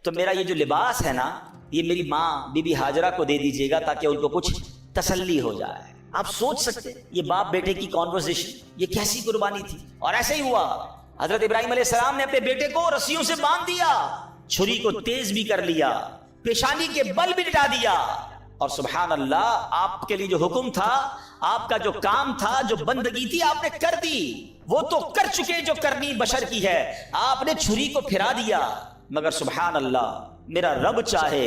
تو میرا یہ جو لباس ہے نا یہ میری ماں بی بی ہاجرہ کو دے دیجیے گا تاکہ ان کو کچھ تسلی ہو جائے۔ آپ سوچ سکتے یہ باپ بیٹے کی کانورسیشن، یہ کیسی قربانی تھی۔ اور ایسے ہی ہوا، حضرت ابراہیم علیہ السلام نے اپنے بیٹے کو رسیوں سے باندھ دیا، چھری کو تیز بھی کر لیا، پیشانی کے بل بھی لٹا دیا، اور سبحان اللہ آپ کے لیے جو حکم تھا، آپ کا جو کام تھا، جو بندگی تھی، آپ نے کر دی۔ وہ تو کر چکے جو کرنی بشر کی ہے، آپ نے چھری کو پھرا دیا۔ مگر سبحان اللہ میرا رب چاہے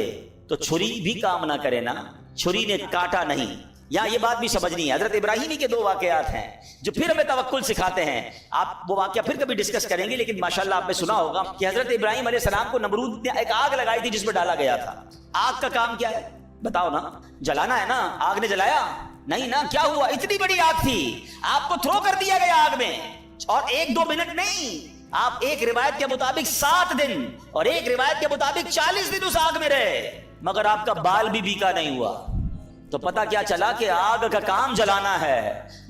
تو چھری بھی کام نہ کرے نا، چھری نے کاٹا نہیں۔ یہاں یہ بات بھی سمجھنی ہے، حضرت ابراہیمی کے دو واقعات ہیں جو پھر ہمیں توکل سکھاتے ہیں۔ آپ وہ واقعہ پھر کبھی ڈسکس کریں گے، لیکن ماشاءاللہ آپ نے سنا ہوگا کہ حضرت ابراہیم علیہ السلام کو نمرود نے ایک آگ لگائی تھی جس میں ڈالا گیا تھا۔ آگ کا کام کیا ہے بتاؤ نا، جلانا ہے نا۔ آگ نے جلایا نہیں نا، کیا ہوا؟ اتنی بڑی آگ تھی، آپ کو تھرو کر دیا گیا آگ میں، اور 1-2 منٹ نہیں، آپ ایک روایت کے مطابق 7 دن اور ایک روایت کے مطابق 40 دن اس آگ میں رہے، مگر آپ کا بال بھی بھیگا نہیں ہوا۔ تو پتا کیا چلا کہ آگ کا کام جلانا ہے،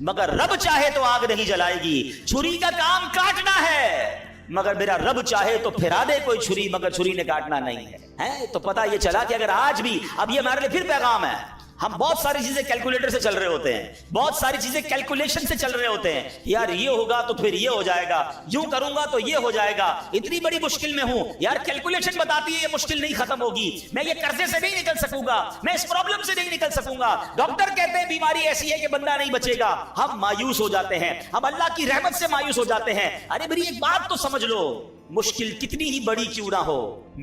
مگر رب چاہے تو آگ نہیں جلائے گی۔ چھری کا کام کاٹنا ہے، مگر میرا رب چاہے تو پھرا دے کوئی چھری، مگر چھری نے کاٹنا نہیں ہے۔ تو پتا یہ چلا کہ اگر آج بھی، اب یہ ہمارے لیے پھر پیغام ہے، ہم بہت ساری چیزیں کیلکولیٹر سے چل رہے ہوتے ہیں، بہت ساری چیزیں کیلکولیشن سے چل رہے ہوتے ہیں، یار یہ ہوگا تو پھر یہ ہو جائے گا، یوں کروں گا تو یہ ہو جائے گا، اتنی بڑی مشکل میں ہوں، یار کیلکولیشن بتاتی ہے یہ مشکل نہیں ختم ہوگی، میں یہ قرضے سے نہیں نکل سکوں گا، میں اس پرابلم سے نہیں نکل سکوں گا، ڈاکٹر کہتے ہیں بیماری ایسی ہے کہ بندہ نہیں بچے گا، ہم مایوس ہو جاتے ہیں، ہم اللہ کی رحمت سے مایوس ہو جاتے ہیں۔ ارے میری ایک بات تو سمجھ لو، مشکل کتنی ہی بڑی کیوں نہ ہو،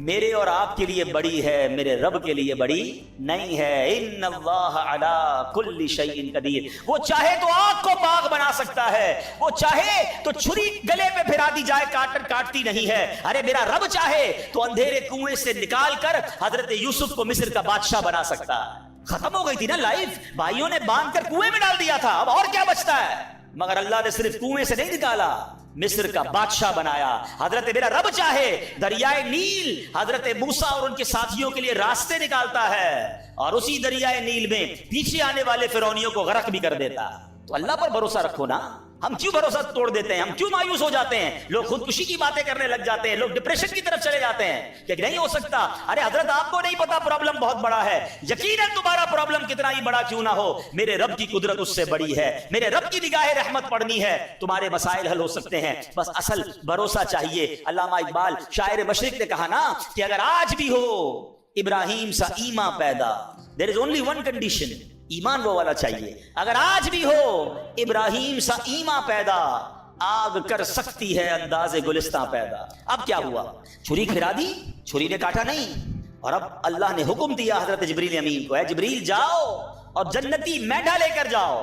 میرے اور آپ کے لیے بڑی ہے، میرے رب کے لیے بڑی نہیں ہے۔ ان اللہ علی کل شیء قدیر، وہ چاہے تو آگ کو باغ بنا سکتا ہے، وہ چاہے تو چھری گلے پہ پھرا دی جائے کاٹتی نہیں ہے۔ ارے میرا رب چاہے تو اندھیرے کنویں سے نکال کر حضرت یوسف کو مصر کا بادشاہ بنا سکتا ہے۔ ختم ہو گئی تھی نا لائف، بھائیوں نے باندھ کر کنویں میں ڈال دیا تھا، اب اور کیا بچتا ہے؟ مگر اللہ نے صرف کنویں سے نہیں نکالا، مصر کا بادشاہ بنایا۔ حضرت میرا رب چاہے دریائے نیل حضرت موسیٰ اور ان کے ساتھیوں کے لیے راستے نکالتا ہے، اور اسی دریائے نیل میں پیچھے آنے والے فرعونیوں کو غرق بھی کر دیتا۔ تو اللہ پر بھروسہ رکھو نا، ہم کیوں بھروسہ توڑ دیتے ہیں؟ ہم کیوں مایوس ہو جاتے ہیں؟ لوگ خودکشی کی باتیں کرنے لگ جاتے ہیں، لوگ ڈپریشن کی طرف چلے جاتے ہیں کہ نہیں ہو سکتا۔ ارے حضرت آپ کو نہیں پتا پرابلم بہت بڑا ہے، یقیناً تمہارا پرابلم کتنا ہی بڑا کیوں نہ ہو، میرے رب کی قدرت اس سے بڑی ہے، میرے رب کی نگاہ رحمت پڑنی ہے، تمہارے مسائل حل ہو سکتے ہیں، بس اصل بھروسہ چاہیے۔ علامہ اقبال شاعر مشرق نے کہا نا کہ اگر آج بھی ہو ابراہیم سا ایمان پیدا، there is only one condition، ایمان وہ والا چاہیے۔ اگر آج بھی ہو ابراہیم سا ایمان پیدا، آگ کر سکتی ہے انداز گلستان پیدا۔ اب کیا ہوا؟ چھری پھرا دی، چھری نے کاٹا نہیں، اور اب اللہ نے حکم دیا حضرت جبریل امین کو، اے جبریل جاؤ اور جنتی مینڈھا لے کر جاؤ۔